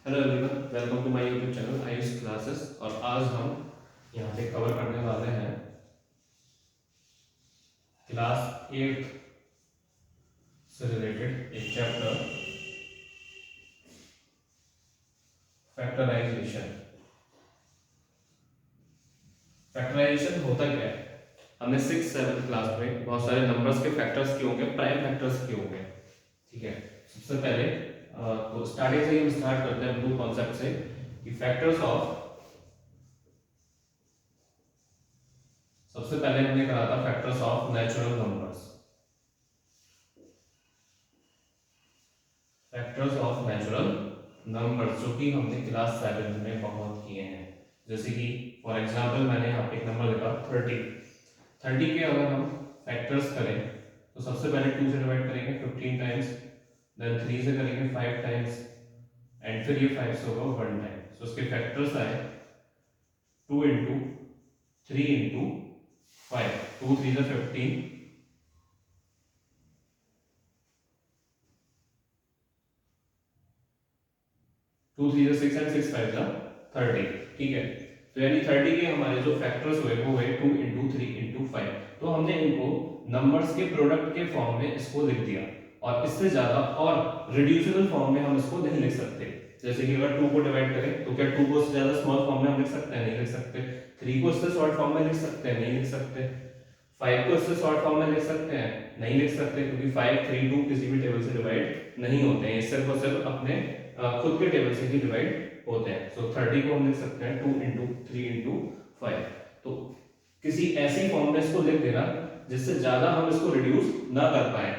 Hello everyone, welcome to my YouTube channel Ayush classes. और आज हम यहाँ पे कवर करने वाले हैं क्लास 8 से रिलेटेड एक चैप्टर फैक्टराइजेशन। फैक्टराइजेशन होता क्या है? हमने 6-7 क्लास में बहुत सारे नंबर्स के फैक्टर्स किए होंगे, प्राइम फैक्टर्स किए होंगे। ठीक है, सबसे पहले तो स्टार्टिंग से ही हम स्टार्ट करते हैं ब्लू कॉन्सेप्ट से कि फैक्टर्स ऑफ। सबसे पहले हमने कहा था factors of natural numbers. Factors of natural numbers जो कि हमने क्लास 7 में बहुत किए हैं। जैसे कि फॉर एग्जांपल मैंने यहाँ पे एक नंबर लिखा 30 के अगर हम फैक्टर्स करें तो सबसे पहले 2 से डिवाइड करेंगे 15 टाइम्स, देन 3 से करेंगे 5 टाइम्स, एंड फिर ये 5 से होगा 1 टाइम। सो उसके फैक्टर्स आए 2 इंटू 3 इंटू 5, 2 3 से 15, 2 3 से 6 एंड 6 5 जा 30। ठीक है, तो यानी 30 के हमारे जो फैक्टर्स हुए वो हुए 2 इंटू 3 इंटू 5। तो हमने इनको नंबर्स के प्रोडक्ट के फॉर्म में इसको लिख दिया, और इससे ज्यादा और रिड्यूसिबल फॉर्म में हम इसको नहीं लिख सकते। जैसे कि अगर 2 को डिवाइड करें तो क्या 2 को इससे ज्यादा स्मॉल फॉर्म में हम लिख सकते हैं? नहीं लिख सकते। 3 को इससे शॉर्ट फॉर्म में लिख सकते हैं? नहीं लिख सकते। 5 को इससे शॉर्ट फॉर्म में लिख सकते हैं? नहीं लिख सकते, क्योंकि 5 3 2 किसी भी टेबल से डिवाइड नहीं होते हैं, सिर्फ और सिर्फ अपने खुद के टेबल से ही डिवाइड होते हैं। सो 30 को हम लिख सकते हैं 2 इंटू 3 इंटू 5। तो किसी ऐसी फॉर्म में इसको लिख देना जिससे ज्यादा हम इसको रिड्यूस ना कर पाए।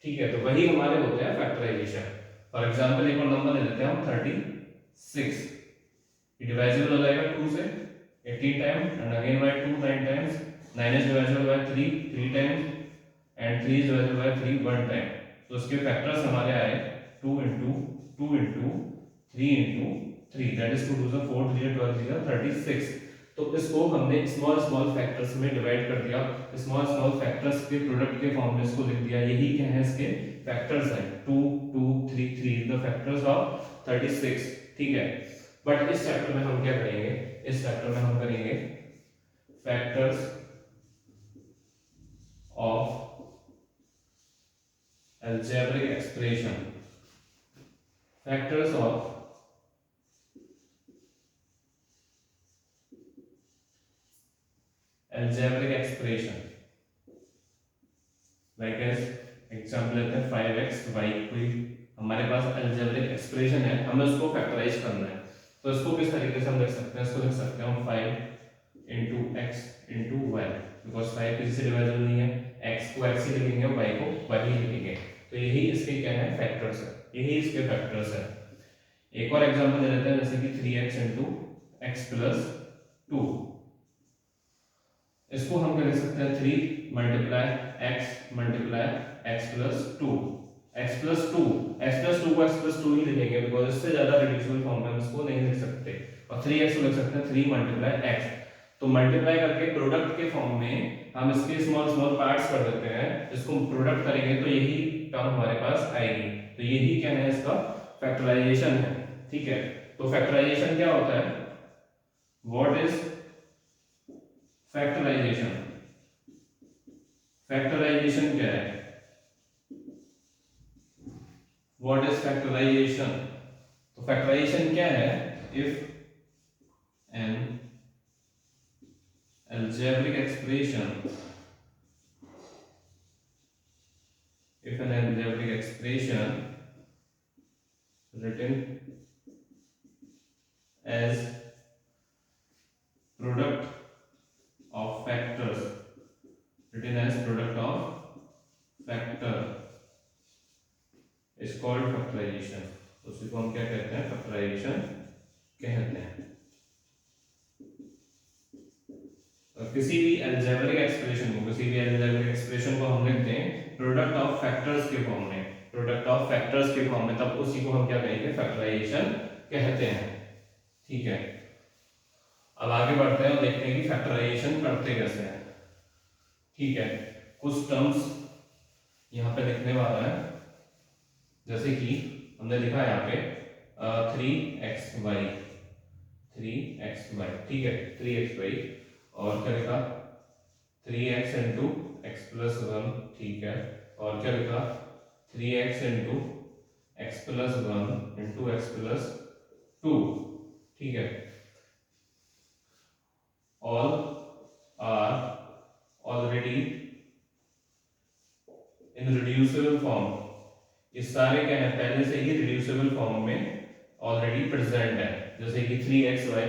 ठीक है, तो वही हमारे होते हैं फैक्टराइजेशन। फॉर एग्जांपल एक और नंबर ले लेते हैं हम 36। डिवाइजिबल हो जाएगा 2 से 18 times, and again by 2 9 times. 9 is divisible by 3 times, and 3 is divisible by 3 1 time. तो उसके फैक्टर्स हमारे आए 2 into 2 into 3 into 3, that is 2 2 is 4, 3 12 3 is 36। तो इसको हमने स्मॉल स्मॉल फैक्टर्स में डिवाइड कर दिया, स्मॉल स्मॉल फैक्टर्स के प्रोडक्ट के फॉर्म में इसको लिख दिया। यही क्या है इसके फैक्टर्स हैं, 2 2 3 3 द फैक्टर्स ऑफ 36। ठीक है, बट इस चैप्टर में हम क्या करेंगे? इस चैप्टर में हम करेंगे factors of algebraic expression। factors of algebraic expression, like as example लेते हैं 5x y। कोई हमारे पास algebraic expression है, हमें उसको फैक्टराइज करना है। तो इसको किस तरीके से हम लिख सकते हैं? इसको लिख सकते हैं हम 5 into x into y, because 5 किसी से डिवाइडेबल नहीं है। x को x ही लिखेंगे, y को y ही लिखेंगे। तो यही इसके क्या है? फैक्टर्स है, यही इसके फैक्टर्स है। एक और एग्जांपल ले लेते हैं, जैसे कि 3x इंटू एक्स प्लस 2। इसको हम क्या लिख सकते हैं? 3 multiply x multiply x plus 2। X plus to को एक्स प्लस 2 ही लिखेंगे, बिकॉज इससे ज्यादा रिड्यूसिबल फॉर्म में हम इसको नहीं लिख सकते। और 3x को लिख सकते हैं 3 मल्टीप्लाई एक्स। तो मल्टीप्लाई करके प्रोडक्ट के फॉर्म में हम इसके स्मॉल स्मॉल पार्ट्स कर देते हैं, इसको प्रोडक्ट करेंगे तो यही टर्म हमारे पास आएगी। तो यही क्या है? इसका फैक्टराइजेशन है। ठीक है, तो फैक्टराइजेशन क्या होता है? What is factorisation? फैक्टराइजेशन क्या है? What is factorization? तो फैक्टराइजेशन क्या है? If an algebraic expression, if an algebraic expression written as product of factors, written as product of factor is called factorization। उसी को हम क्या कहते हैं? फैक्टराइजेशन कहते हैं। किसी भी अलजेब्रिक एक्सप्रेशन को हम लिखते हैं प्रोडक्ट ऑफ फैक्टर्स के फॉर्म में, प्रोडक्ट ऑफ फैक्टर्स के फॉर्म में, तब उसी को हम क्या कहेंगे? फैक्टराइजेशन कहते हैं। ठीक है, अब आगे बढ़ते हैं और देखते हैं कि फैक्टराइजेशन करते कैसे हैं। ठीक है, कुछ टर्म्स यहाँ पे लिखने वाला है, जैसे कि हमने लिखा है यहाँ पे 3xy, 3xy, ठीक है 3xy, और क्या लिखा 3x into x plus one, ठीक है, और क्या लिखा 3x into x plus one into x plus two, ठीक है, all are already in reducible form, ये सारे क्या है पहले से ही रिड्यूसिबल फॉर्म में ऑलरेडी प्रेजेंट है, जैसे कि 3xy,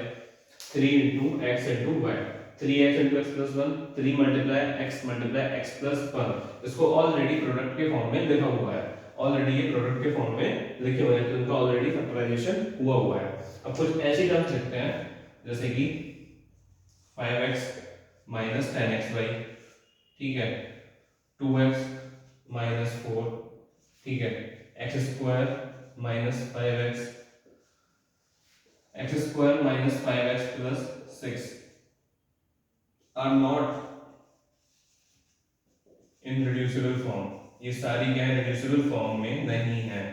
3 into x into y, 3x into x plus one, 3 multiply x plus one, इसको ऑलरेडी प्रोडक्ट के फॉर्म में लिखा हुआ है, ऑलरेडी ये प्रोडक्ट के फॉर्म में लिखे हुए हैं, तो इनका ऑलरेडी फैक्टराइजेशन हुआ है। अब कुछ ऐसी टर्म्स लिखते हैं जैसे कि 5x माइनस 10xy, ठीक है, 2x माइनस 4, ठीक है, x square minus 5x, x square minus 5x plus 6 are not in reducible form, ये सारी क्या है रिड्यूसिबल फॉर्म में नहीं है,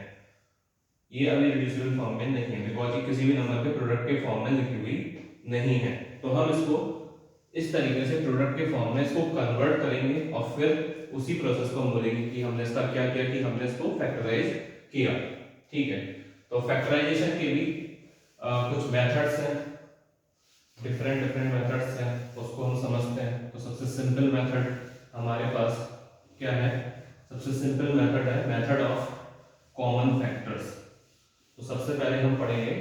ये अभी रिड्यूसिबल फॉर्म में नहीं है बिकॉज ये किसी भी नंबर के प्रोडक्ट के फॉर्म में लिखी हुई नहीं है, तो हम इसको इस तरीके से प्रोडक्ट के फॉर्म में इसको कन्वर्ट करेंगे और फिर उसी प्रोसेस को हम बोलेंगे कि हमने इसका क्या किया कि हमने इसको फैक्टराइज किया, ठीक है। तो फैक्टराइजेशन के भी कुछ मेथड्स हैं, डिफरेंट मेथड्स हैं, उसको हम समझते हैं। तो सबसे सिंपल मेथड हमारे पास क्या है, सबसे सिंपल मेथड है मेथड ऑफ कॉमन फैक्टर्स। तो सबसे पहले हम पढ़ेंगे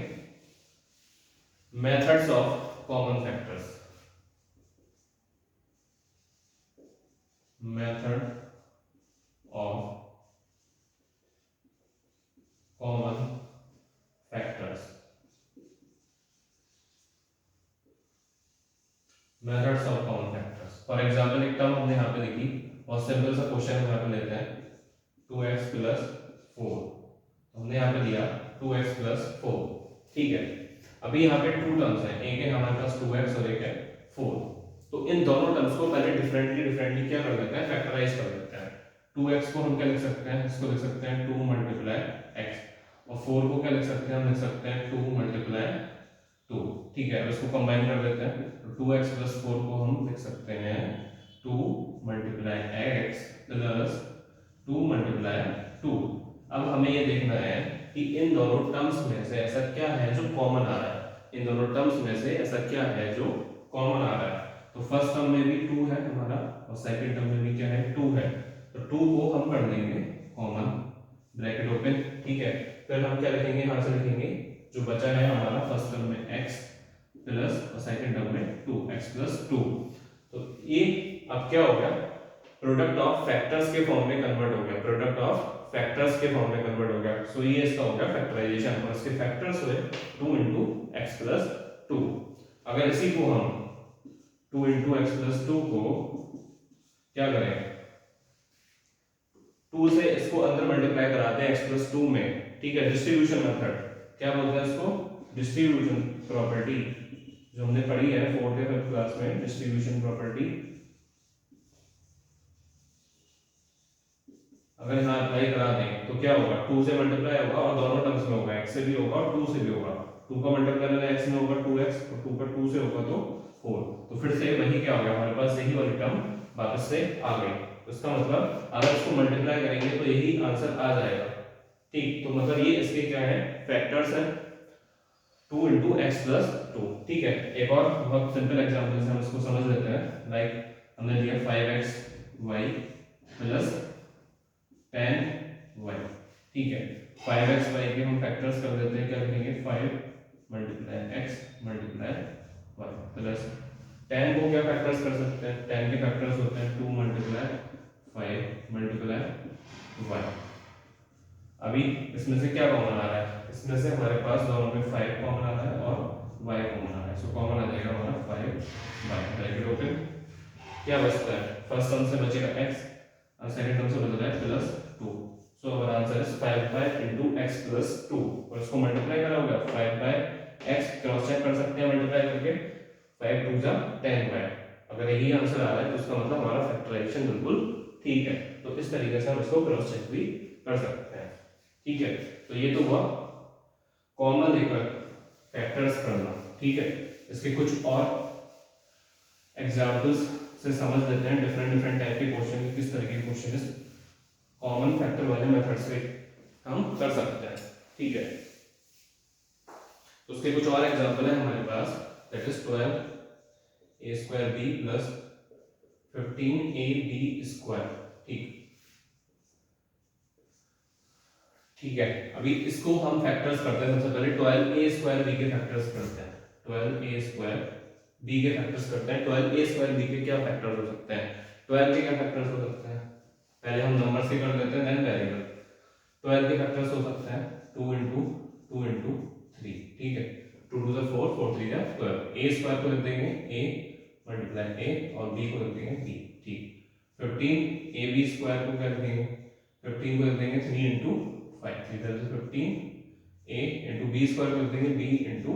methods of common factors, method of common factors, methods of common factors. For example एक टर्म हमने यहाँ पे लिखी, बहुत सिंपल सा क्वेश्चन हम यहाँ पे लेते हैं 2x प्लस 4, तो हमने यहाँ पे दिया 2x प्लस 4, ठीक है। अभी यहाँ पे टू टर्म्स हैं, एक है हमारे पास 2x और एक है 4, तो इन दोनों टर्म्स को पहले डिफरेंटली क्या कर देते हैं, फैक्टराइज कर देते हैं। 2x को हम क्या लिख सकते हैं, इसको लिख सकते हैं 2 मल्टीप्लाई x, और 4 को क्या लिख सकते हैं, हम लिख सकते हैं 2 मल्टीप्लाई 2, ठीक है। अब इसको कंबाइन कर देते हैं, तो 2x प्लस 4 को हम लिख सकते हैं 2 मल्टीप्लाई x प्लस 2 मल्टीप्लाई 2। अब हमें ये देखना है कि इन दोनों टर्म्स में से ऐसा क्या है जो कॉमन आ रहा है, इन दोनों टर्म्स में से ऐसा क्या है जो कॉमन आ रहा है। तो फर्स्ट टर्म में भी 2 है हमारा और सेकंड टर्म में भी क्या है 2 है, तो 2 को हम कर देंगे कॉमन, ब्रैकेट ओपन, ठीक है। फिर हम क्या लिखेंगे, यहां से लिखेंगे जो बचा है हमारा फर्स्ट टर्म में x प्लस और सेकंड टर्म में 2x प्लस 2। तो ये अब क्या हो गया, प्रोडक्ट ऑफ फैक्टर्स के फॉर्म में कन्वर्ट हो गया, प्रोडक्ट ऑफ फैक्टर्स के फॉर्म में कन्वर्ट हो गया। सो ये इसका हो गया फैक्टराइजेशन, और इसके फैक्टर्स हुए 2 इंटू एक्स प्लस 2। अगर इसी को हम 2 इंटू एक्स प्लस 2 को क्या करें, 2 से इसको अंदर मल्टीप्लाई कराते हैं x प्लस 2 में, ठीक है, डिस्ट्रीब्यूशन मेथड, क्या बोलते हैं इसको, डिस्ट्रीब्यूशन प्रॉपर्टी, जो हमने पढ़ी है 4th या 5th क्लास में, डिस्ट्रीब्यूशन प्रॉपर्टी। अगर यहाँ अप्लाई करा दें तो क्या होगा, 2 से मल्टीप्लाई होगा और दोनों टर्म्स में होगा, x से भी होगा और 2 से भी होगा, 2 का मल्टीप्लाई मैंने x में होगा 2x और 2 का 2 से होगा तो 4, तो फिर से वही क्या हो गया हमारे पास, यही वाली टर्म वापस से आ गई। तो इसका मतलब अगर इसको मल्टीप्लाई करेंगे तो यही आंसर आ जाएगा, ठीक। तो मतलब ये इसके क्या है, फैक्टर्स है 2 इंटू एक्स प्लस 2, ठीक है। एक और बहुत सिंपल एग्जाम्पल से हम इसको समझ लेते हैं, लाइक हमने दिया 5xy प्लस 10y, ठीक है। 5xy के हम फैक्टर्स कर देते हैं, क्या लिखेंगे 5 multiply x multiply y plus 10 को क्या फैक्टर्स कर सकते हैं, 10 के फैक्टर्स होते हैं 2 मल्टीप्लाई 5 मल्टीप्लाई y। अभी इसमें से क्या कॉमन आ रहा है, इसमें से हमारे पास दोनों में 5 कॉमन आ रहा है और y कॉमन आ रहा है, सो कॉमन आ जाएगा हमारा 5y, ब्रैकेट ओपन, क्या बचता है, फर्स्ट टर्म से बचेगा x और सेकंड टर्म से बचता है प्लस 2, सो हमारा answer is 5 into x plus 2, और इसको मल्टीप्लाई करा होगा 5 क्रॉस चेक कर सकते हैं मल्टीप्लाई करके, 5 2 जा 10y, अगर यही आंसर आ रहा है तो इसका मतलब हमारा फैक्टराइजेशन बिल्कुल ठीक है। तो इस तरीके से हम इसको क्रॉस चेक भी कर सकते हैं, ठीक है। तो ये तो हुआ कॉमन लेकर फैक्टर्स करना, ठीक है। इसके कुछ और एग्जाम्पल्स से समझ लेते हैं डिफरेंट डिफरेंट टाइप के क्वेश्चन की किस तरह के क्वेश्चन इस कॉमन फैक्टर वाले मेथड से हम कर सकते हैं, ठीक है। तो उसके कुछ और एग्जाम्पल है हमारे पास, that is 12a² b plus 15ab², ठीक है। अभी इसको हम फैक्टर्स करते हैं। सबसे पहले 12a² b के फैक्टर्स करते हैं। 12a² b के फैक्टर्स करते हैं। 12a² b के क्या फैक्टर्स हो सकते हैं? 12 के क्या फैक्टर्स हो सकते हैं? पहले हम नंबर से कर लेते हैं, देन वेरिएबल। 12 के फैक्टर्स हो सकते हैं 2 into 2 into 3, ठीक है। 2 to the 4, 4 3 जा 12। a² को लिख देंगे a मल्टीप्लाई a और b को लिख देंगे b, ठीक। 15ab² को क्या लिख देंगे? 15 को लिख देंगे 3 into 5, 3 that is 15a into b² को लिख देंगे b into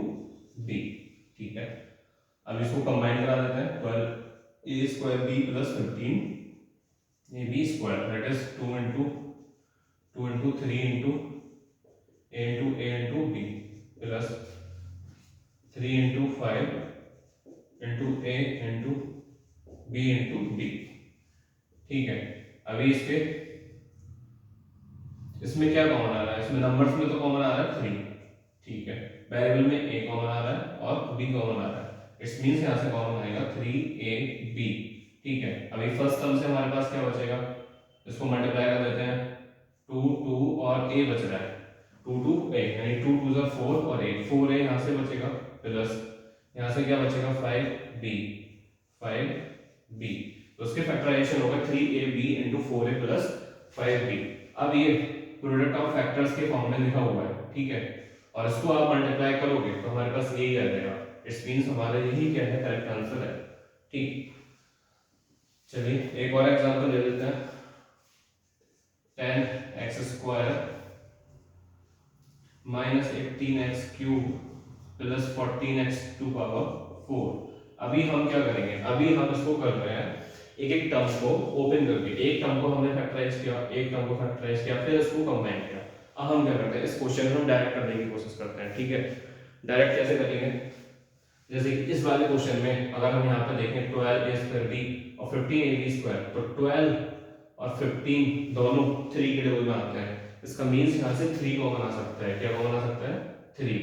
b, ठीक है। अब इसको कंबाइन करा देते हैं। 12a² b plus 15ab² that is 2 into 3 into a into b plus 3 into 5 into a into b into b, ठीक है। अभी इसमें क्या कॉमन आ रहा है? इसमें नंबर्स में तो कॉमन आ रहा है 3, ठीक है। वेरिएबल में a कॉमन आ रहा है और b कॉमन आ रहा है। इट्स मींस यहां से कॉमन आएगा 3ab, ठीक है। अभी फर्स्ट टर्म से हमारे पास क्या बचेगा? इसको मल्टीप्लाई कर देते हैं। 2 2 और a बच रहा है, 2 2 a यानी 2 2 जा 4 और a 4a यहां से बचेगा प्लस यहां से क्या बचेगा 5b। तो उसके फैक्टराइजेशन होगा 3ab into 4a plus 5b। अब ये प्रोडक्ट ऑफ फैक्टर्स के फॉर्म में लिखा हुआ है, ठीक है। और इसको आप मल्टीप्लाई करोगे तो हमारे पास यही आ जाएगा। इट्स मींस हमारा यही क्या है? करेक्ट आंसर है, ठीक। चलिए एक और एग्जांपल ले लेते हैं। 10x² minus 18x³ plus 14x⁴। अभी हम क्या करेंगे? अभी हम इसको कर रहे हैं एक एक टर्म को ओपन करके। एक टर्म को हमने फैक्टराइज किया, एक टर्म को फैक्टराइज किया, फिर इसको कंबाइन किया। अब हम क्या करते हैं? इस क्वेश्चन को हम डायरेक्ट करने की कोशिश करते हैं, ठीक है। डायरेक्ट कैसे करेंगे? जैसे इस वाले क्वेश्चन में अगर हम यहाँ पे देखें 12a² b और 15ab², तो 12 और 15 दोनों 3 के टेबल में आते हैं। इसका मीन्स यहाँ से 3 कॉमन आ सकता है। क्या कॉमन आ सकता है? 3।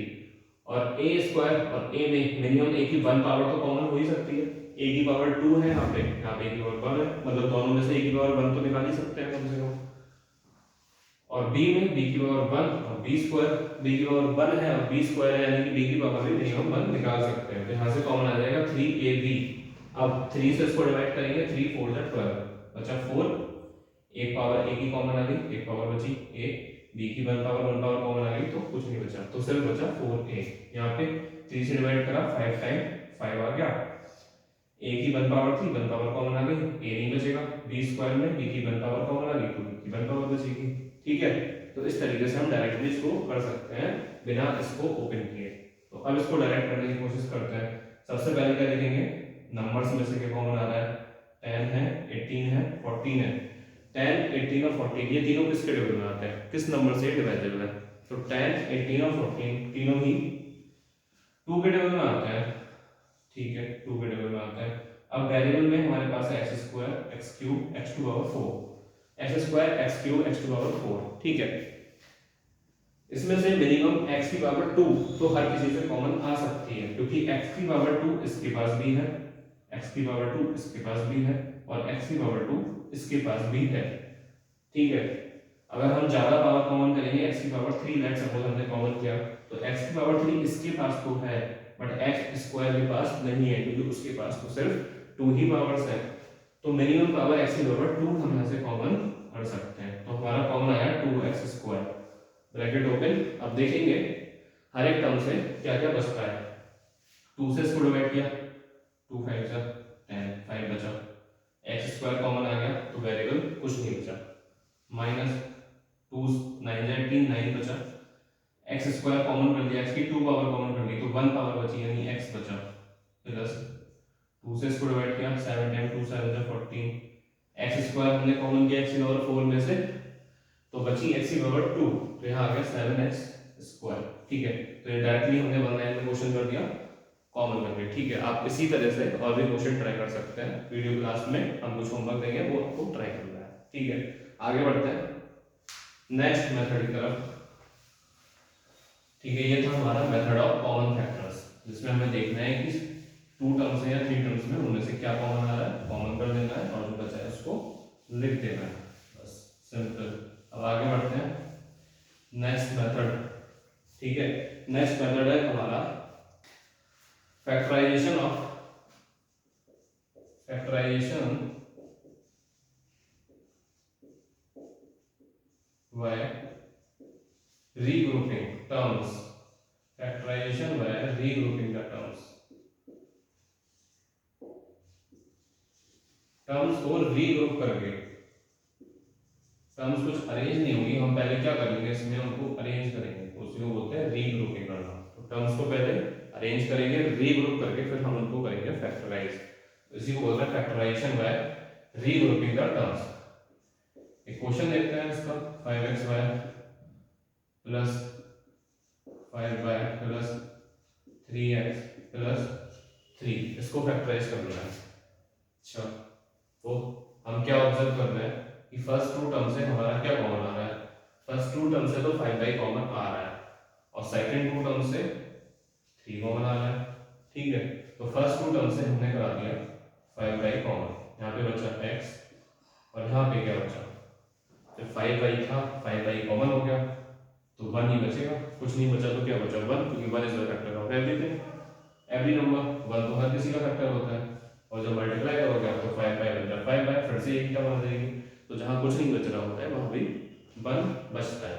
और a² और a में मिनिमम a की 1 पावर तो कॉमन हो ही सकती है। a की पावर 2 है यहाँ पे a की पावर 1 है, मतलब दोनों में से a की पावर 1 तो निकाल ही सकते हैं कम से कम। और b में b की पावर 1 और b² b की पावर 1 है और b² है, यानी कि b की पावर भी मिनिमम 1 निकाल सकते हैं। तो यहाँ से कॉमन आ जाएगा 3ab। अब 3 से इसको डिवाइड करेंगे, 3 4 जा 12 बचा 4। एक पावर a की कॉमन आ गई, एक पावर बची a, b की 1 पावर कॉमन आ गई तो कुछ नहीं बचा, तो सिर्फ बचा 4a। यहाँ पे 3 से डिवाइड करा, 5 टाइम 5 आ गया। a की 1 पावर थी, 1 पावर कॉमन आ गई, a नहीं बचेगा। b² में b की 1 पावर कॉमन आ गई तो b की 1 पावर बचेगी, ठीक है। तो इस तरीके से हम डायरेक्टली इसको कर सकते हैं बिना इसको ओपन किए। तो अब इसको डायरेक्ट करने की कोशिश करते हैं। सबसे पहले क्या लिखेंगे? नंबर्स में से क्या कॉमन आ रहा है? 10 है, 18 है, 14 है। 10 18 और 14 ये तीनों किसके टेबल में आते हैं? किस नंबर से डिवाइडेबल है? तो 10 18 और 14 तीनों ही 2 के टेबल में आते हैं, ठीक है। 2 के टेबल में आते हैं। अब वेरिएबल में हमारे पास है x² x³ x⁴, x² x³ x⁴, ठीक है। इसमें से मिनिमम x की पावर 2 तो हर किसी से कॉमन आ सकती है, क्योंकि x की पावर 2 इसके पास भी है, x की पावर 2 इसके पास भी है और x की पावर 2 इसके पास भी है, ठीक है। अगर हम ज्यादा पावर कॉमन करेंगे, x की पावर 3 लेट सपोज हमने कॉमन किया, तो x की पावर 3 इसके पास तो है बट x² के पास नहीं है, क्योंकि उसके पास तो सिर्फ 2 ही पावर्स है। तो मिनिमम पावर x की पावर 2 हम यहां से कॉमन कर सकते हैं। तो हमारा कॉमन आया 2x², ब्रैकेट ओपन। अब देखेंगे हर एक टर्म से क्या क्या बचता है। 2 से इसको डिवाइड किया, 2 5 जा 10, 5 बचा। x² कॉमन आ गया तो वेरिएबल कुछ नहीं बचा, माइनस 2 9 जा 18 9 बचा। x² कॉमन कर दिया, x की 2 पावर कॉमन कर दी तो 1 पावर बची, यानी x बचा, प्लस 2 से इसको डिवाइड किया, 7 टाइम 2 7 जा 14। x² हमने कॉमन किया x की पावर 4 में से, तो बची x की पावर 2, तो यहाँ आ गया 7x², ठीक है, तो ये डायरेक्टली हमने वन लाइन में क्वेश्चन कर दिया कॉमन करके। ठीक है, आप इसी तरह से और भी क्वेश्चन ट्राई कर सकते हैं। वीडियो क्लास में हम कुछ होमवर्क देंगे, वो आपको ट्राई करना है। ठीक है, आगे बढ़ते हैं नेक्स्ट मेथड की तरफ। ठीक है, ये था हमारा मेथड ऑफ कॉमन फैक्टर्स, जिसमें हमें देखना है कि टू टर्म्स है या थ्री टर्म्स में उनमें से क्या कॉमन आ रहा है, कॉमन कर देना है और जो बचा है उसको लिख देना है, बस सिंपल। अब आगे बढ़ते हैं नेक्स्ट मेथड। ठीक है, नेक्स्ट मेथड है हमारा factorization by regrouping terms, factorization by regrouping the terms को रीग्रुप करके। टर्म्स कुछ अरेंज नहीं होगी, हम पहले क्या करेंगे, इसमें उनको अरेंज करेंगे, उसी को बोलते हैं रीग्रुपिंग करना। तो टर्म्स को पहले अरेंज करेंगे, रीग्रुप करके फिर हम उनको करेंगे फैक्टराइज, इसी को बोलते हैं factorization by regrouping the terms. एक क्वेश्चन देखते हैं इसका, 5xy plus 5y plus 3x plus 3, इसको फैक्टराइज करना है। अच्छा, तो हम क्या ऑब्जर्व कर रहे हैं कि फर्स्ट टू टर्म से हमारा क्या कॉमन आ रहा है, फर्स्ट टू टर्म से तो 5y कॉमन आ रहा है और सेकंड टू टर्म से 3 कॉमन आ रहा है। ठीक है, तो फर्स्ट टू टर्म से हमने करा दिया 5y कॉमन, यहाँ पे बचा x और यहाँ पे क्या बचा, तो 5y था, 5y कॉमन हो गया तो 1 ही बचेगा, कुछ नहीं बचा तो क्या बचा 1, क्योंकि 1 is the factor of everything, every number 1 तो हर किसी का फैक्टर होता है। और जब मल्टीप्लाई करोगे आपको 5 बाय बन जाए 5 बाय, फिर से एक क्या बन जाएगी, तो जहां कुछ नहीं बच रहा होता है वहां भी 1 बचता है।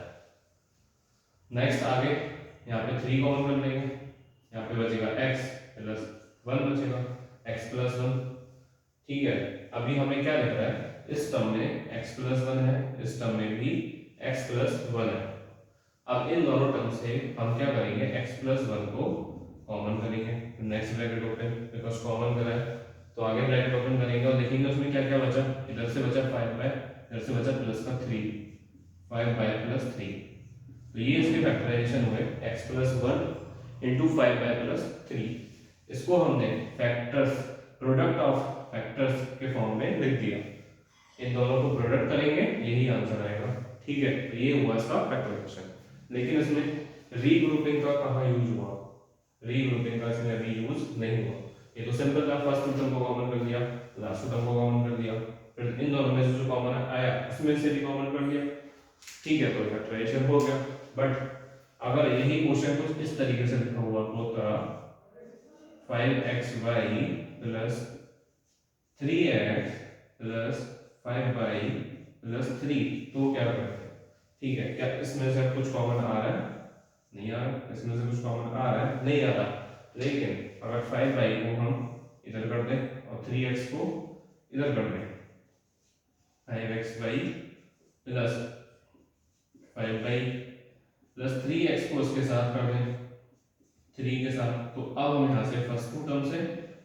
नेक्स्ट आगे यहाँ पे 3 कॉमन कर लेंगे, यहाँ पे बचेगा x प्लस 1 बचेगा, x प्लस 1। ठीक है, अभी हमें क्या लिख रहा है, इस टर्म में x प्लस 1 है, इस टर्म में भी x प्लस 1 है। अब इन दोनों टर्म से हम क्या करेंगे, x प्लस 1 को कॉमन करेंगे, next bracket open, because common करा है तो आगे ब्रैकेट ओपन करेंगे और देखेंगे उसमें क्या क्या बचा, इधर से बचा 5 बाय, इधर से बचा प्लस का 3, 5 बाय प्लस 3, तो ये इसके फैक्टराइजेशन हुए x plus 1 into 5 by plus 3। इसको हमने फैक्टर्स, प्रोडक्ट ऑफ फैक्टर्स के फॉर्म में लिख दिया, इन दोनों को प्रोडक्ट करेंगे यही आंसर आएगा। ठीक है, तो ये हुआ इसका फैक्टराइजेशन। लेकिन इसमें रीग्रुपिंग का कहाँ यूज हुआ, रीग्रुपिंग का इसमें रीयूज नहीं हुआ। ये तो सिंपल था, फर्स्ट टर्म को कॉमन कर दिया, लास्ट टर्म को कॉमन कर दिया, फिर इन दोनों में से जो कॉमन आया उसमें से भी कॉमन कर दिया। ठीक है, तो फैक्टराइजेशन हो गया। बट अगर यही क्वेश्चन कुछ इस तरीके से लिखा हुआ होता 5xy plus 3x plus 5y plus 3, तो क्या करते हैं। ठीक है, क्या इसमें से कुछ कॉमन आ रहा है, नहीं आ रहा, इसमें से कुछ कॉमन आ रहा है, नहीं आ रहा। लेकिन अगर 5y को हम इधर कर दें और 3x को इधर कर दें, 5xy plus 5y plus 3x को इसके साथ कर दें 3 के साथ, तो अब हम यहाँ से फर्स्ट टू टर्म से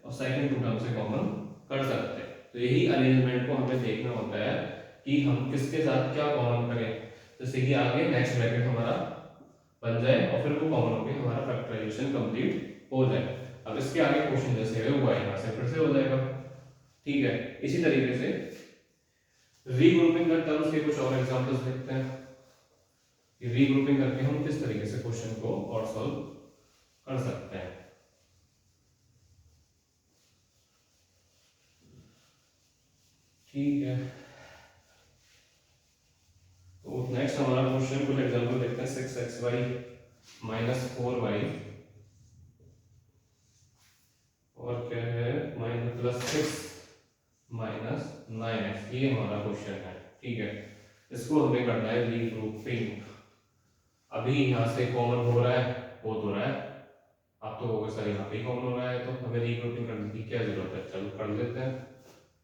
और सेकंड टू टर्म से कॉमन कर सकते हैं। तो यही अरेंजमेंट को हमें देखना होता है कि हम किसके साथ क्या कॉमन करें, जैसे कि आगे नेक्स्ट ब्रैकेट हमारा बन जाए और फिर वो कॉमन होकर हमारा फैक्टराइजेशन कंप्लीट हो जाए। अब इसके आगे क्वेश्चन जैसे हुआ है यहाँ से फिर से हो जाएगा। ठीक है, इसी तरीके से रीग्रुपिंग द टर्म्स के कुछ और एग्जांपल्स देखते हैं कि रीग्रुपिंग करके हम किस तरीके से क्वेश्चन को और सॉल्व कर सकते हैं। ठीक है, तो नेक्स्ट हमारा क्वेश्चन कुछ एग्जांपल देखते हैं। 6xy माइनस 4y और क्या है माइनस प्लस 6 माइनस 9x, ये हमारा क्वेश्चन है। ठीक है, इसको हमें करना है रीग्रुपिंग। अभी यहाँ से कॉमन हो रहा है, हो तो रहा है, आप तो सर यहाँ पे कॉमन हो रहा है, तो हमें रीग्रुपिंग करने की क्या जरूरत है, चलो कर लेते हैं।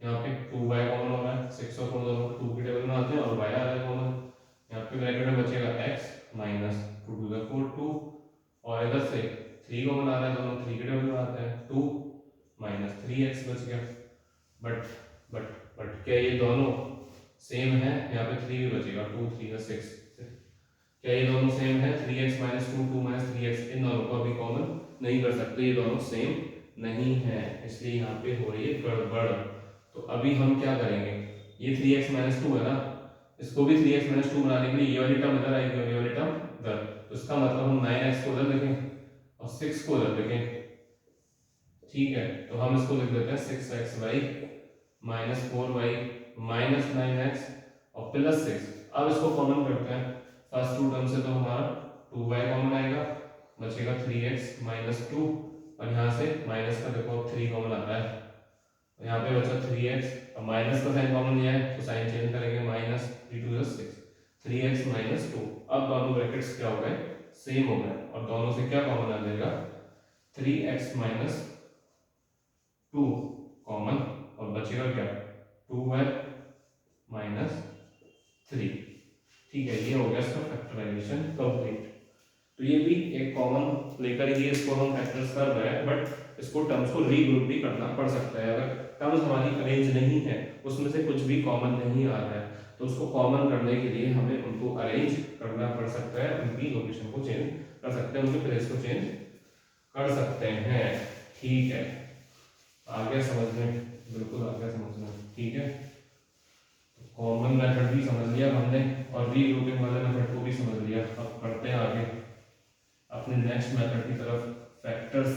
यहाँ पे 2y कॉमन हो रहा है, 6 और 4 दोनों 2 के टेबल में आते हैं और y आ रहा है कॉमन। यहाँ पे ब्रैकेट में बचेगा x माइनस 2 टू द 4 2, और इधर से 3 कॉमन आ रहा है, दोनों 3 के टेबल में आते हैं, 2 माइनस 3x बच गया। बट बट बट क्या ये दोनों सेम है, यहाँ पे 3 भी बचेगा, 2 3 6। क्या ये दोनों सेम है? 3x माइनस 2 माइनस 3x, इन दोनों को अभी कॉमन नहीं कर सकते, ये दोनों सेम नहीं है, इसलिए यहाँ पे हो रही है गड़बड़। तो अभी हम क्या करेंगे, ये 3x माइनस 2 है ना, इसको भी 3x माइनस 2 बनाने के लिए ये वाली टर्म इधर आएगी और ये वाली टर्म इधर, तो इसका मतलब हम 9x को उधर लिखें और 6 को उधर लिखें, ठीक है। तो हम इसको लिख देते हैं 6xy minus 4y minus 9x और प्लस 6। अब इसको कॉमन करते हैं, फर्स्ट टू टर्म से तो हमारा 2y कॉमन आएगा, बचेगा 3x माइनस 2 और यहाँ से माइनस का देखो 3 कॉमन आता है, तो यहाँ पे बचा 3x और माइनस का साइन कॉमन लिया है तो साइन चेंज करेंगे, माइनस 3 2 6 3x माइनस 2। अब दोनों ब्रैकेट्स क्या हो गए, सेम हो गए और दोनों से क्या कॉमन आ जाएगा, 3x माइनस 2 कॉमन और बचेगा क्या, 2y माइनस 3, ठीक है। ये हो गया इसका फैक्टराइजेशन कंप्लीट। तो ये भी एक कॉमन लेकर ही इसको हम फैक्टर्स कर रहे हैं, बट इसको टर्म्स को रीग्रुप भी करना पड़ सकता है। अगर टर्म्स हमारी अरेंज नहीं है, उसमें से कुछ भी कॉमन नहीं आ रहा है, तो उसको कॉमन करने के लिए हमें उनको अरेंज करना पड़ सकता है, उनकी लोकेशन को चेंज कर सकते हैं, उनके प्लेस को चेंज कर सकते हैं, ठीक है। आ गया समझ में, बिल्कुल आ गया समझ में, ठीक है। कॉमन मेथड भी समझ लिया हमने और रीग्रुपिंग वाले मेथड को भी समझ लिया। अब करते हैं आगे अपने नेक्स्ट मेथड की तरफ, factors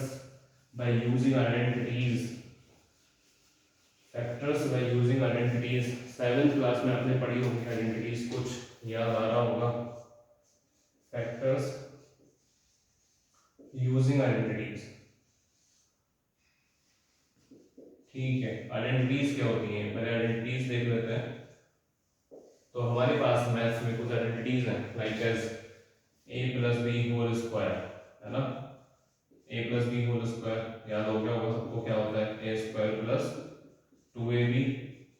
by using identities. Factors by using identities 7th class में आपने पढ़ी होगी आइडेंटिटीज, कुछ याद आ रहा होगा। फैक्टर्स यूजिंग आइडेंटिटीज, ठीक है। आइडेंटिटीज क्या होती हैं, पहले आइडेंटिटीज देख लेते हैं। तो हमारे पास मैथ्स में कुछ आइडेंटिटीज हैं, like as a plus b whole square, है ना, a plus b whole square याद हो गया होगा सबको, क्या होता है, a square plus 2ab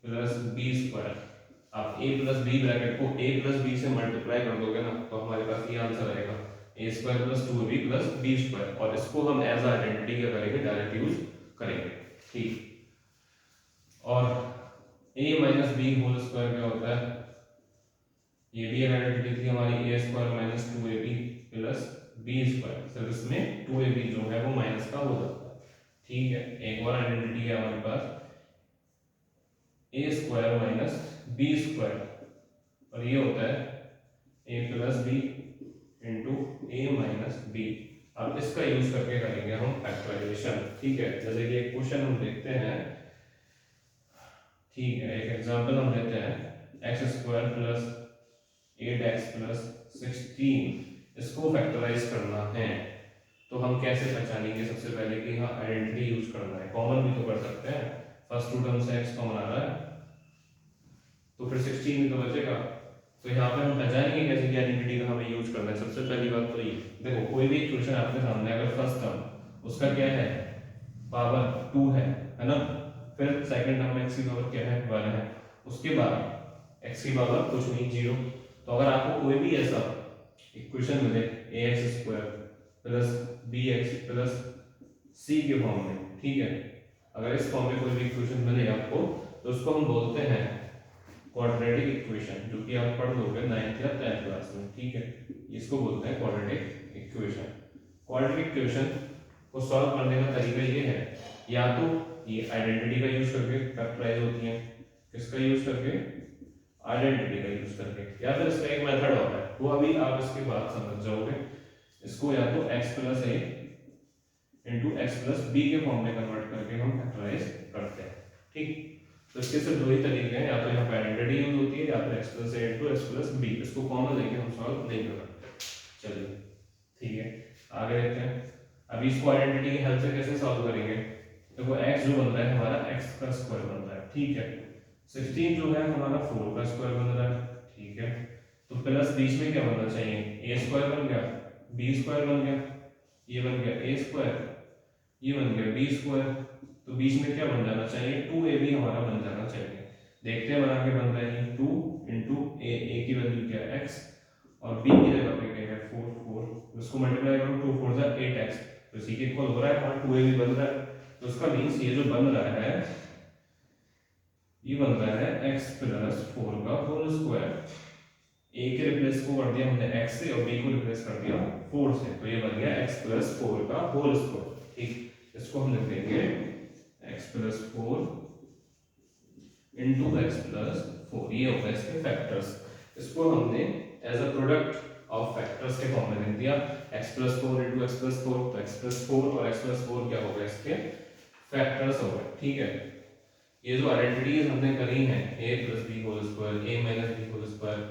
plus b square. आप a प्लस बी ब्रैकेट को a प्लस बी से मल्टीप्लाई कर दोगे ना, तो हमारे पास ये आंसर आएगा a square plus 2ab plus b square, और इसको हम एज आइडेंटिटी क्या करेंगे, डायरेक्ट यूज करेंगे, ठीक। और a minus b whole square क्या होता है, ये भी एक आइडेंटिटी थी हमारी, a square minus 2ab plus b square, सिर्फ इसमें 2ab जो है वो माइनस का हो जाता है, ठीक है। एक और आइडेंटिटी है हमारे पास a square minus b square, और ये होता है a plus b into a minus b. अब इसका यूज करके करेंगे हम फैक्टराइजेशन, ठीक है। जैसे कि एक क्वेश्चन हम देखते हैं, ठीक है, एक एग्जांपल हम लेते हैं x square plus 8x plus 16, इसको फैक्टराइज करना है। तो हम कैसे पहचानेंगे, सबसे पहले कि हाँ आइडेंटिटी यूज करना है, कॉमन भी तो कर सकते हैं, फर्स्ट टू टर्म से x कॉमन आ रहा है तो फिर 16 भी तो बचेगा। तो यहाँ पे हम पहचानेंगे कैसे कि आइडेंटिटी का हमें यूज करना है। सबसे पहली बात तो ये देखो, कोई भी इक्वेशन आपके सामने अगर फर्स्ट टर्म उसका क्या है, पावर 2 है ना, फिर सेकंड टर्म x की पावर क्या है, 1 है, उसके बाद x की पावर कुछ नहीं, 0। तो अगर आपको कोई भी ऐसा इक्वेशन मिले ax square plus bx plus c के फॉर्म में, ठीक है, अगर इस फॉर्म में कोई भी इक्वेशन मिले आपको, तो उसको हम बोलते हैं क्वाड्रेटिक इक्वेशन, जो कि आप पढ़ लोगे 9th या 10th क्लास में, ठीक है। इसको बोलते हैं क्वाड्रेटिक इक्वेशन। क्वाड्रेटिक इक्वेशन को सॉल्व करने का तरीका ये है, या तो ये आइडेंटिटी का यूज करके फैक्टराइज होती है, किसका यूज करके, आइडेंटिटी का यूज करके, या फिर इसका एक मेथड होता है, वो अभी आप इसके बाद समझ जाओगे। इसको या तो x plus a into x plus b के फॉर्म में कन्वर्ट करके हम फैक्टराइज करते हैं, ठीक। तो इसके सिर्फ दो ही तरीके हैं, या तो यहाँ पे आइडेंटिटी यूज होती है, या फिर x plus a into x plus b, इसको कॉमन लेके हम सॉल्व नहीं कर सकते। चलिए ठीक है, आगे देखते हैं। अभी इसको आइडेंटिटी की हेल्प से कैसे सॉल्व करेंगे। देखो x जो बन रहा है हमारा x का स्क्वायर बन रहा है, ठीक है। 16 जो है हमारा 4 का स्क्वायर बन रहा है, ठीक है। तो प्लस बीच में क्या बनना चाहिए, a स्क्वायर बन गया, b स्क्वायर बन गया, ये बन गया a स्क्वायर, ये बन गया b स्क्वायर, तो बीच में क्या बन जाना चाहिए, 2ab हमारा बन जाना चाहिए। देखते हैं बना के बन रहा है 2 इंटू a की वैल्यू क्या है x, और b की जगह पे क्या है 4, इसको मल्टीप्लाई करो 2 4 जा 8x, तो इसी के इक्वल हो रहा है, हमारा 2ab बन रहा है। तो उसका मींस ये जो बन रहा है, ये बन रहा है x प्लस 4 का होल स्क्वायर, ए के रिप्लेस को कर दिया हमने x से और b को रिप्लेस कर दिया 4 से, तो ये बन गया x प्लस 4 का होल स्क्वायर। ठीक, इसको हम लिख देंगे x plus 4 into x plus 4, ये होगा इसके फैक्टर्स। इसको हमने as a product of factors के फॉर्म में लिख दिया, x plus 4 into x plus 4, तो x प्लस 4 और x प्लस 4 क्या होगा इसके फैक्टर्स हो गए। ठीक है, ये जो आइडेंटिटीज हमने करी हैं a plus b whole square, a minus b whole square,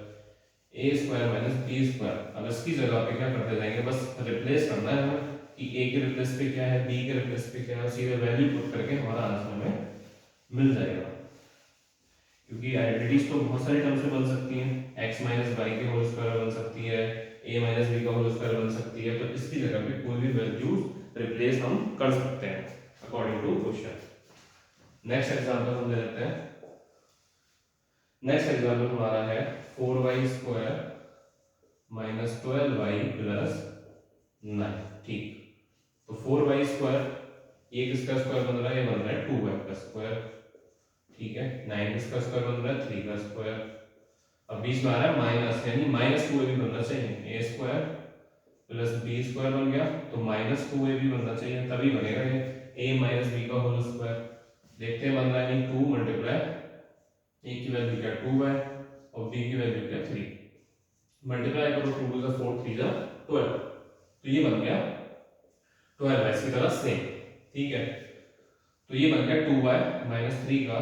a square minus b square, अब इसकी जगह पे क्या करते जाएंगे, बस रिप्लेस करना है हमें कि a के रिप्लेस पे क्या है, b के रिप्लेस पे क्या है, सीधे वैल्यू पुट करके हमारा आंसर हमें मिल जाएगा। क्योंकि आइडेंटिटीज तो बहुत सारे टर्म से बन सकती हैं, x माइनस वाई के होल स्क्वायर बन सकती है, a माइनस बी का होल स्क्वायर बन सकती है, तो इसकी जगह पे कोई भी वैल्यू रिप्लेस हम कर सकते हैं according to question. Next example हम ले लेते हैं। नेक्स्ट एग्जांपल हमारा है 4y square minus 12y plus 9। ठीक, तो 4y स्क्वायर ये किसका स्क्वायर बन रहा है, ये बन रहा है 2y का स्क्वायर। ठीक है, 9 किसका स्क्वायर बन रहा है, 3 का स्क्वायर। अब बीच में आ रहा है माइनस, यानी माइनस 2ab बनना चाहिए, a square plus b square बन गया, तो माइनस 2ab बनना चाहिए, तभी बनेगा ये a माइनस b का होल स्क्वायर। देखते हैं बन रहा है 2 मल्टीप्लाई a की वैल्यू क्या 2y और b की वैल्यू क्या 3, मल्टीप्लाई करो 2 टू द 4 3 जा 12, तो ये बन गया 12y। इसकी तरह सेम। ठीक है, तो ये बन गया 2y माइनस 3 का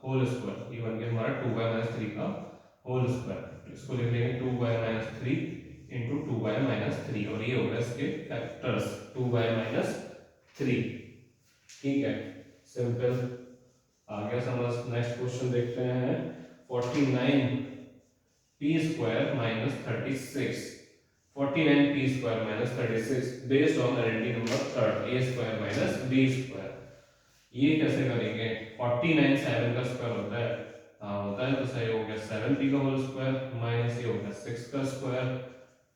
होल स्क्वायर, ये बन गया हमारा 2y माइनस 3 का होल स्क्वायर। इसको लिख लेंगे 2y minus 3 into 2y minus 3, और ये होगा इसके फैक्टर्स 2y माइनस 3। ठीक है, सिंपल, आ गया समझ। नेक्स्ट क्वेश्चन देखते हैं 49 P square minus 36, 49 P square minus 36 based on identity number third a square minus b square. ये कैसे करेंगे, 49 7 का स्क्वायर होता है, हाँ होता है, तो सही हो गया 7p का होल स्क्वायर माइनस ये हो गया 6 का स्क्वायर।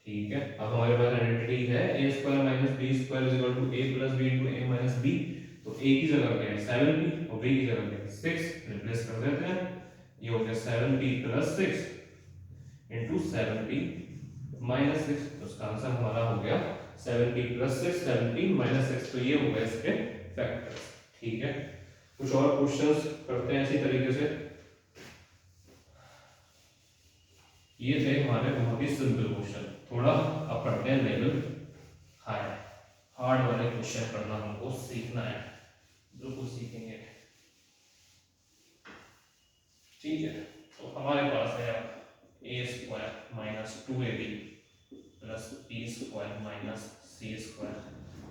ठीक है, अब हमारे पास आइडेंटिटी है a square minus b square is equal to a plus b into a minus b, तो a की जगह क्या है 7p और b की जगह क्या है 6, रिप्लेस कर देते हैं, ये हो गया 7p plus 6 into 7p minus 6, तो इसका आंसर हमारा हो गया 7p प्लस 6 7p माइनस 6, तो ये हो गया इसके फैक्टर्स। ठीक है, कुछ और क्वेश्चंस करते हैं इसी तरीके से। ये थे हमारे बहुत ही सिंपल क्वेश्चन, थोड़ा अब पढ़ते हैं लेवल हाई, हार्ड वाले क्वेश्चन करना हमको सीखना है, बिल्कुल सीखेंगे। ठीक है, तो हमारे पास है a square minus 2ab plus b square minus c square,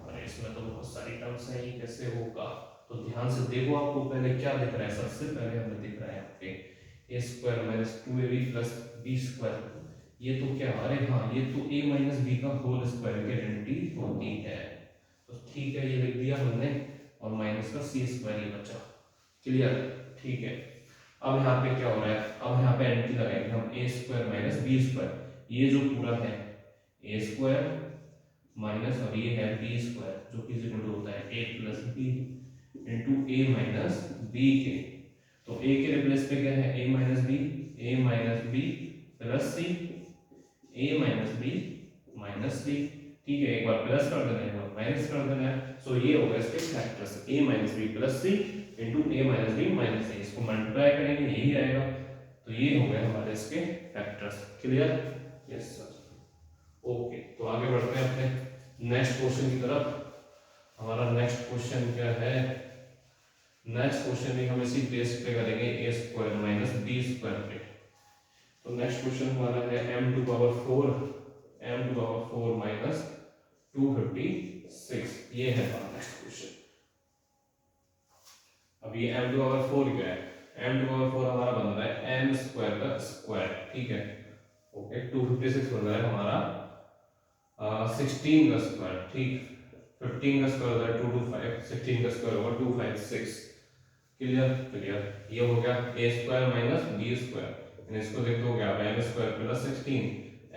और इसमें तो बहुत सारी टर्म्स हैं, ये कैसे होगा, तो ध्यान से देखो, आपको पहले क्या दिख रहा है, सबसे पहले हमें दिख रहा है यहाँ पे a square minus 2ab plus b square, ये तो क्या, अरे हाँ ये तो a माइनस b का होल स्क्वायर की आइडेंटिटी होती है, तो ठीक है ये लिख दिया हमने, और माइनस का c स्क्वायर ये बचा, क्लियर। ठीक है, अब यहाँ पे क्या हो रहा है, अब यहाँ पे आइडेंटिटी लगाएंगे हम a square minus b square, ये जो पूरा है a स्क्वायर माइनस और ये है b स्क्वायर, जो कि इक्वल होता है a plus b into a minus b के, तो a के रिप्लेस पे क्या है a minus b plus c, a minus b minus c। ठीक है, एक बार प्लस कर देना है, एक बार माइनस कर देना है, सो ये होगा इसके factors a minus b plus c into a minus b minus c, इसको मल्टीप्लाई करेंगे यही आएगा, तो ये हो गया हमारे इसके factors. Clear, yes sir, okay. तो आगे बढ़ते हैं अपने नेक्स्ट क्वेश्चन की तरफ। हमारा नेक्स्ट क्वेश्चन क्या है, नेक्स्ट क्वेश्चन भी हम इसी बेस पे करेंगे a square minus b square पे। तो नेक्स्ट क्वेश्चन हमारा है m टू पावर 4 माइनस 256, ये है हमारा नेक्स्ट क्वेश्चन। अब ये m टू पावर 4 क्या है, m टू पावर 4 हमारा बन रहा है m स्क्वायर का स्क्वायर। ठीक है, ओके, 256 बन रहा है हमारा 16 का स्क्वायर। ठीक, 15 का स्क्वायर होता है 225, 16 का स्क्वायर होगा 256। क्लियर, ये हो गया a square minus b square, इसको देख दो क्या m square plus 16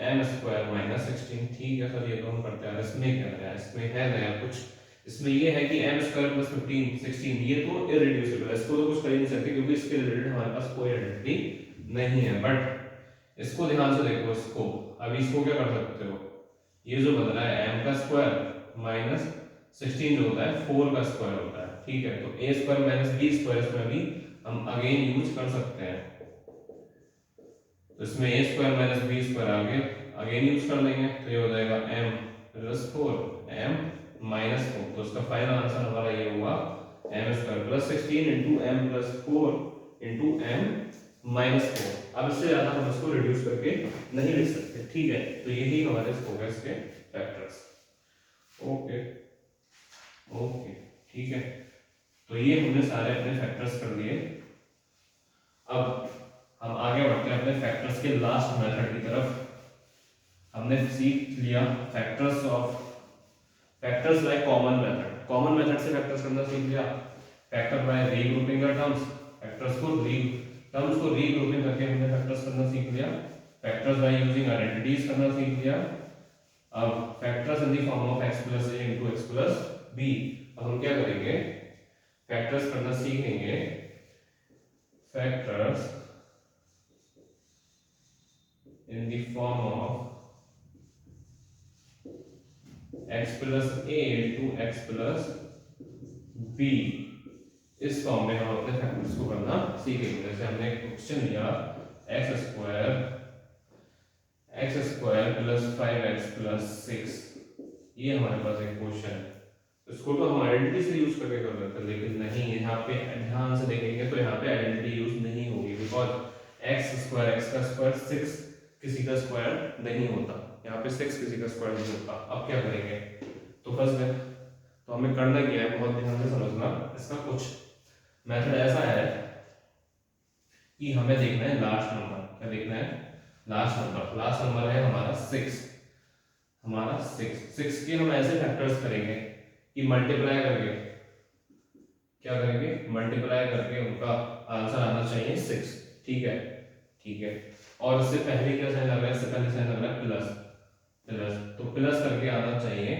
m square minus 16। ठीक है सर, ये तो हम करते हैं, इसमें क्या नया, इसमें है नया कुछ, इसमें ये है कि m स्क्वायर प्लस 15 16, ये तो इररिड्यूसिबल है, इसको तो कुछ कर ही नहीं सकते क्योंकि इसके रिलेटेड हमारे पास कोई आइडेंटिटी नहीं है, बट इसको ध्यान से देखो, इसको अभी इसको क्या कर सकते हो, ये जो बन रहा है m का स्क्वायर माइनस 16 जो होता है 4 का स्क्वायर होता है, ठीक है। तो a square minus b square इसमें भी हम अगेन यूज कर सकते हैं, तो इसमें a square minus b square आगे अगेन यूज कर लेंगे, तो ये हो जाएगा m प्लस 4 m माइनस 4, तो इसका फाइनल आंसर हमारा ये हुआ m square plus 16 into m plus 4 into m minus 4। अब इससे ज्यादा हम इसको रिड्यूस करके नहीं लिख सकते, ठीक है। तो यही हमारे स्कोगस के फैक्टर्स। ओके ओके ठीक है, तो ये हमने सारे अपने फैक्टर्स कर लिए। अब हम आगे बढ़ते हैं अपने फैक्टर्स के लास्ट मेथड की तरफ। हमने सीख लिया factors like common method, common method से फैक्टर्स करना सीख लिया। Factor by regrouping the terms, factors को रीग्रुपिंग करके हमने फैक्टर्स करना सीख लिया। फैक्टर्स बाय यूजिंग आइडेंटिटीज करना सीख लिया। अब factors in the form of x plus a into x plus b। अब हम क्या करेंगे, फैक्टर्स करना सीखेंगे, factors in the form of x plus a into x plus b। इस फॉर्म में हम अपने फैक्टर्स को करना सीखेंगे। जैसे हमने एक क्वेश्चन लिया x square plus 5x plus 6, ये हमारे पास एक क्वेश्चन है। इसको तो हम आइडेंटिटी से यूज करके कर सकते हैं, लेकिन नहीं, यहाँ पे ध्यान से देखेंगे तो यहाँ पे आइडेंटिटी यूज नहीं होगी, बिकॉज x का स्क्वायर 6 किसी का स्क्वायर नहीं होता, यहाँ पे 6 किसी का स्क्वायर नहीं होता। अब क्या करेंगे, तो फर्स्ट में तो हमें करना क्या है, बहुत ध्यान से समझना। इसका कुछ मेथड ऐसा है कि हमें देखना है लास्ट नंबर। क्या देखना है, लास्ट नंबर है हमारा 6, हमारा 6 के हम ऐसे फैक्टर्स करेंगे कि मल्टीप्लाई करके, क्या करेंगे, मल्टीप्लाई करके उनका आंसर आना चाहिए 6, ठीक है, ठीक है। और इससे पहले क्या साइन लग रहा है, इससे पहले साइन लग रहा है प्लस, तो प्लस करके आना चाहिए,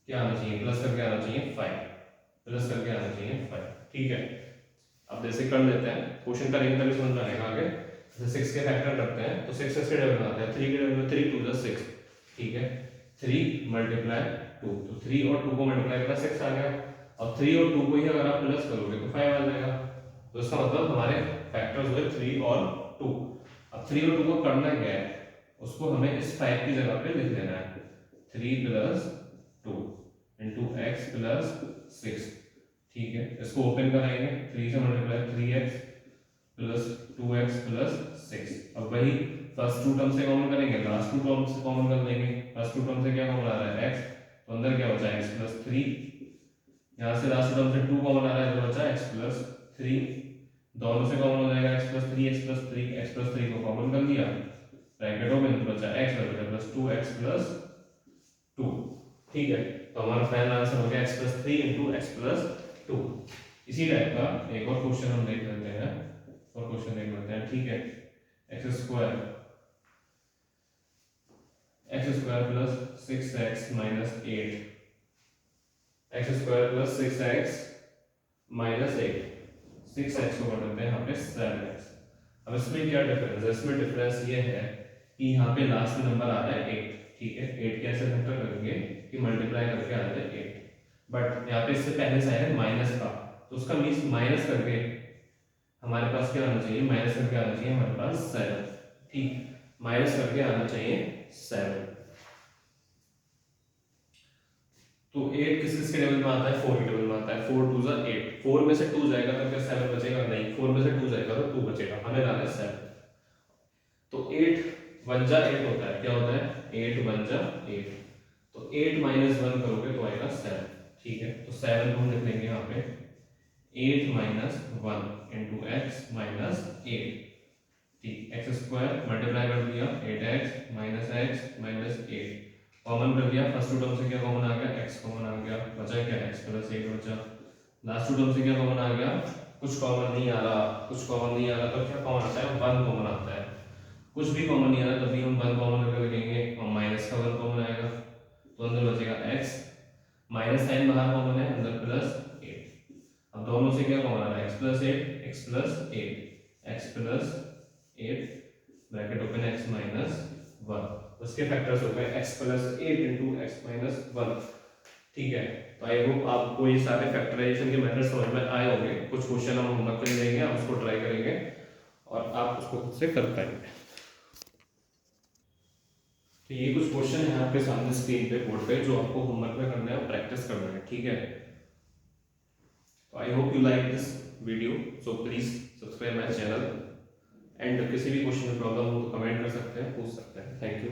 क्या आना चाहिए, प्लस करके आना चाहिए 5, प्लस करके आना चाहिए 5, ठीक है। अब जैसे कर लेते हैं, क्वेश्चन करेंगे तभी समझ में आएगा आगे। जैसे 6 के फैक्टर करते हैं तो 6 से डबल बनाते हैं, 3 के डबल 3 2 6, ठीक है। 3 मल्टीप्लाई 2, तो 3 और 2 को मल्टीप्लाई करा 6 आ गया। अब 3 और 2 को ही अगर आप प्लस करोगे तो 5 आ जाएगा। तो इसका मतलब हमारे फैक्टर्स हुए 3 और 2। अब 3 और 2 को करना क्या है, उसको हमें इस 5 की जगह पे लिख देना है, 3 प्लस 2 इंटू x प्लस 6, ठीक है। इसको ओपन कराएंगे, 3 से multiply 3x plus 2x plus 6। अब वही फर्स्ट टू टर्म से कॉमन करेंगे, लास्ट टू टर्म से कॉमन कर लेंगे। फर्स्ट टू टर्म से क्या कॉमन आ रहा है x, तो अंदर क्या बचा x प्लस 3, यहाँ से लास्ट टर्म से 2 कॉमन आ रहा है तो बचा x प्लस 3, दोनों से कॉमन हो जाएगा x प्लस 3 x प्लस 3 को कॉमन कर लिया, ब्रैकेट ओपन, तो बचा x प्लस 2x प्लस 2, ठीक है। तो हमारा फाइनल आंसर हो गया x plus 3 into x plus 2। इसी टाइप का एक और क्वेश्चन हम देख लेते हैं, और क्वेश्चन देख लेते हैं, ठीक है। X square plus 6x minus 8, x square plus 6x minus 8, 6x को कर देते हैं यहाँ पे 7x। अब इसमें क्या डिफरेंस है, इसमें डिफरेंस ये है कि यहाँ पे लास्ट में नंबर आ रहा है 8, ठीक है। 8 कैसे फैक्टर करेंगे कि मल्टीप्लाई करके आ जाए 8, बट यहाँ पे इससे पहले से है माइनस का, तो उसका मीन्स माइनस करके हमारे पास क्या आना चाहिए, माइनस करके आना चाहिए हमारे पास 7, ठीक, माइनस करके आना चाहिए 7। तो 8 किस किस के टेबल में आता है, 4 के टेबल में आता है, 4 2 8, 4 में से 2 जाएगा तो क्या 7 बचेगा, नहीं, 4 में से 2 जाएगा तो 2 बचेगा, हमें लाना है 7। तो 8 1 जा 8 होता है, क्या होता है, 8 1 जा 8, तो 8 माइनस 1 करोगे तो आएगा 7, ठीक है। तो 7 को हम लिख लेंगे यहाँ पे 8 माइनस 1 इंटू एक्स माइनस 8, ठीक। एक्स स्क्वायर मल्टीप्लाई कर दिया 8x माइनस 8, कॉमन कर दिया, फर्स्ट टू टर्म से क्या कॉमन आ गया, x कॉमन आ गया, बचा क्या x प्लस 8 बचा। लास्ट टू टर्म से क्या कॉमन आ गया, कुछ कॉमन नहीं आ रहा, कुछ कॉमन नहीं आ रहा, तो क्या कॉमन आता है, 1 कॉमन आता है। कुछ भी कॉमन नहीं आ रहा तभी हम 1 कॉमन करके लिखेंगे, और माइनस का 1 कॉमन आएगा, तो अंदर बचेगा x, माइनस साइन बाहर कॉमन है, अंदर प्लस 8। अब दोनों से क्या कॉमन आ रहा है, x plus 8, x plus 8, x plus 8 bracket open x minus 1, उसके फैक्टर्स हो गए x plus 8 into x minus 1। ठीक है, तो आई होप आपको ये सारे फैक्टराइजेशन के मेथड समझ में आए होंगे। कुछ क्वेश्चन हम होमवर्क में लेंगे, हम उसको ट्राई करेंगे और आप उसको खुद से कर पाएंगे। तो ये कुछ क्वेश्चन है आपके सामने स्क्रीन पे बोर्ड पे, जो आपको होमवर्क में करना है और प्रैक्टिस करना है। ठीक है, तो I hope you like this video, so please subscribe my channel and किसी भी क्वेश्चन में प्रॉब्लम हो तो कमेंट कर सकते हैं, पूछ सकते हैं। Thank you.